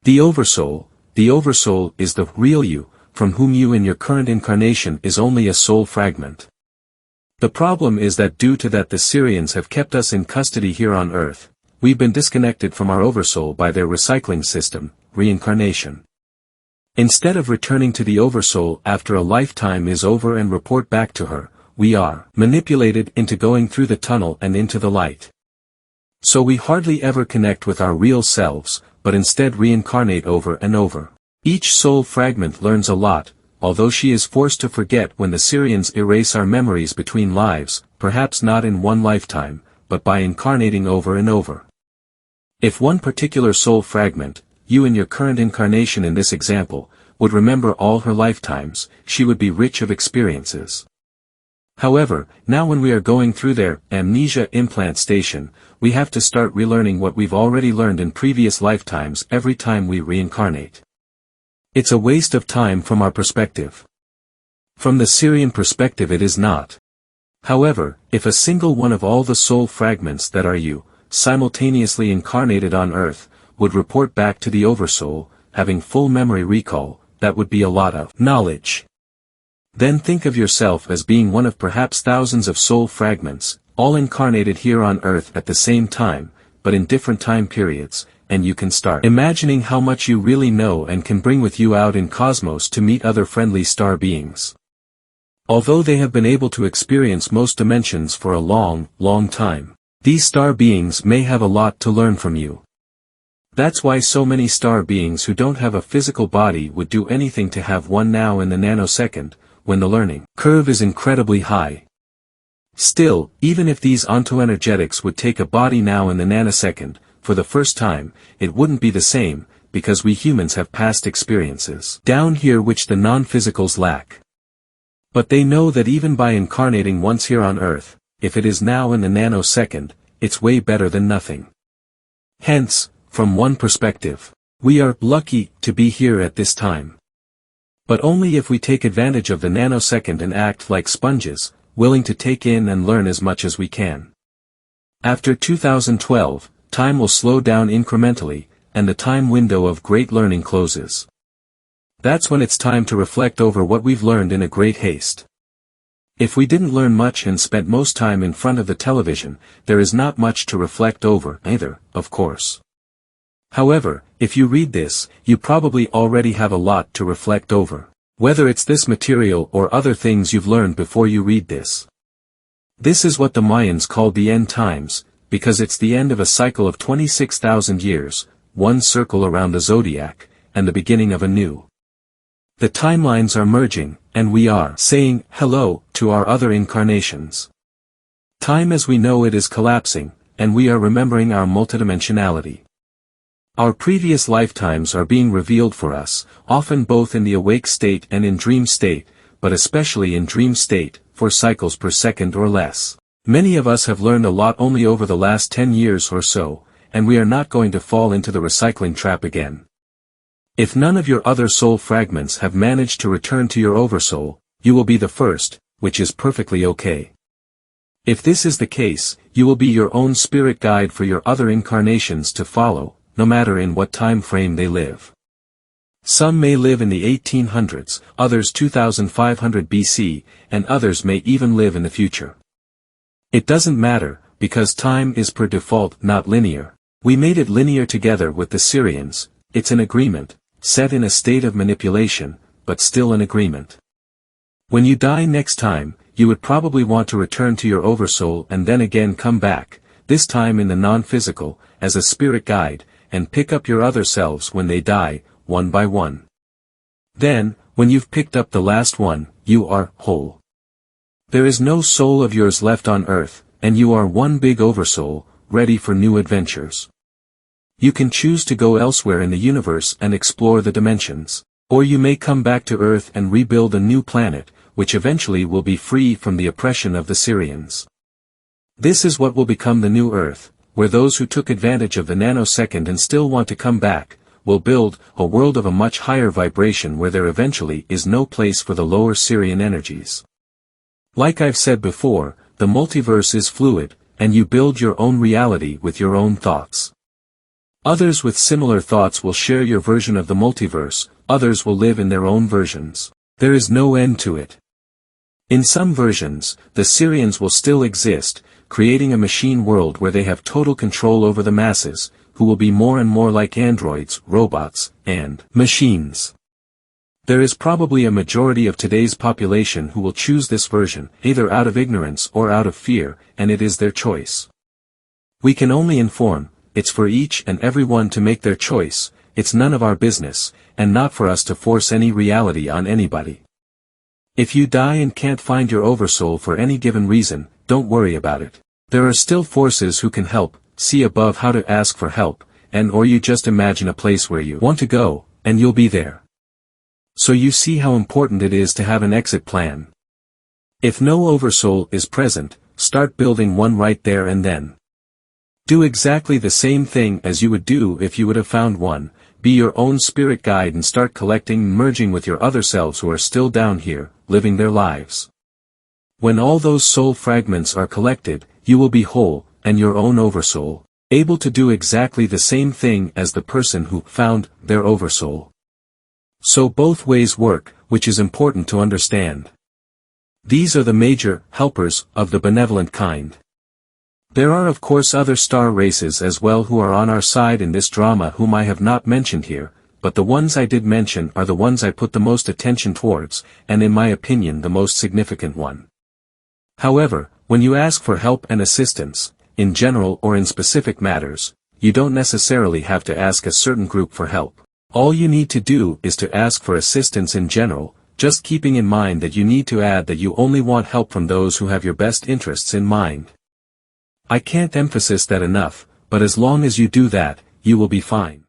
The Oversoul is the real you, from whom you in your current incarnation is only a soul fragment. The problem is that due to that the Sirians have kept us in custody here on Earth, we've been disconnected from our Oversoul by their recycling system, reincarnation. Instead of returning to the Oversoul after a lifetime is over and report back to her, we are manipulated into going through the tunnel and into the light. So we hardly ever connect with our real selves, but instead reincarnate over and over. Each soul fragment learns a lot, although she is forced to forget when the Sirians erase our memories between lives, perhaps not in one lifetime, but by incarnating over and over. If one particular soul fragment, you in your current incarnation in this example, would remember all her lifetimes, she would be rich of experiences. However, now when we are going through their amnesia implant station, we have to start relearning what we've already learned in previous lifetimes every time we reincarnate. It's a waste of time from our perspective. From the Sirian perspective it is not. However, if a single one of all the soul fragments that are you, simultaneously incarnated on Earth, would report back to the Oversoul, having full memory recall, that would be a lot of knowledge. Then think of yourself as being one of perhaps thousands of soul fragments, all incarnated here on Earth at the same time, but in different time periods, and you can start imagining how much you really know and can bring with you out in cosmos to meet other friendly star beings. Although they have been able to experience most dimensions for a long, long time, these star beings may have a lot to learn from you. That's why so many star beings who don't have a physical body would do anything to have one now in the nanosecond, when the learning curve is incredibly high. Still, even if these ontoenergetics would take a body now in the nanosecond, for the first time, it wouldn't be the same, because we humans have past experiences down here which the non-physicals lack. But they know that even by incarnating once here on Earth, if it is now in the nanosecond, it's way better than nothing. Hence, from one perspective, we are lucky to be here at this time. But only if we take advantage of the nanosecond and act like sponges, willing to take in and learn as much as we can. After 2012, time will slow down incrementally, and the time window of great learning closes. That's when it's time to reflect over what we've learned in a great haste. If we didn't learn much and spent most time in front of the television, there is not much to reflect over either, of course. However, if you read this, you probably already have a lot to reflect over, whether it's this material or other things you've learned before you read this. This is what the Mayans called the end times, because it's the end of a cycle of 26,000 years, one circle around the zodiac, and the beginning of a new. The timelines are merging, and we are saying hello to our other incarnations. Time as we know it is collapsing, and we are remembering our multidimensionality. Our previous lifetimes are being revealed for us, often both in the awake state and in dream state, but especially in dream state, for cycles per second or less. Many of us have learned a lot only over the last 10 years or so, and we are not going to fall into the recycling trap again. If none of your other soul fragments have managed to return to your Oversoul, you will be the first, which is perfectly okay. If this is the case, you will be your own spirit guide for your other incarnations to follow, no matter in what time frame they live. Some may live in the 1800s, others 2500 BC, and others may even live in the future. It doesn't matter, because time is per default not linear. We made it linear together with the Sirians. It's an agreement, set in a state of manipulation, but still an agreement. When you die next time, you would probably want to return to your Oversoul and then again come back, this time in the non-physical, as a spirit guide, and pick up your other selves when they die, one by one. Then, when you've picked up the last one, you are whole. There is no soul of yours left on Earth, and you are one big Oversoul, ready for new adventures. You can choose to go elsewhere in the universe and explore the dimensions, or you may come back to Earth and rebuild a new planet, which eventually will be free from the oppression of the Sirians. This is what will become the new Earth, where those who took advantage of the nanosecond and still want to come back, will build a world of a much higher vibration where there eventually is no place for the lower Sirian energies. Like I've said before, the multiverse is fluid, and you build your own reality with your own thoughts. Others with similar thoughts will share your version of the multiverse, others will live in their own versions. There is no end to it. In some versions, the Syrians will still exist, creating a machine world where they have total control over the masses, who will be more and more like androids, robots, and machines. There is probably a majority of today's population who will choose this version, either out of ignorance or out of fear, and it is their choice. We can only inform. It's for each and every one to make their choice, it's none of our business, and not for us to force any reality on anybody. If you die and can't find your Oversoul for any given reason, don't worry about it. There are still forces who can help, see above how to ask for help, and or you just imagine a place where you want to go, and you'll be there. So you see how important it is to have an exit plan. If no Oversoul is present, start building one right there and then. Do exactly the same thing as you would do if you would have found one, be your own spirit guide and start collecting, merging with your other selves who are still down here, living their lives. When all those soul fragments are collected, you will be whole, and your own Oversoul, able to do exactly the same thing as the person who found their Oversoul. So both ways work, which is important to understand. These are the major helpers of the benevolent kind. There are of course other star races as well who are on our side in this drama whom I have not mentioned here, but the ones I did mention are the ones I put the most attention towards, and in my opinion the most significant one. However, when you ask for help and assistance, in general or in specific matters, you don't necessarily have to ask a certain group for help. All you need to do is to ask for assistance in general, just keeping in mind that you need to add that you only want help from those who have your best interests in mind. I can't emphasize that enough, but as long as you do that, you will be fine.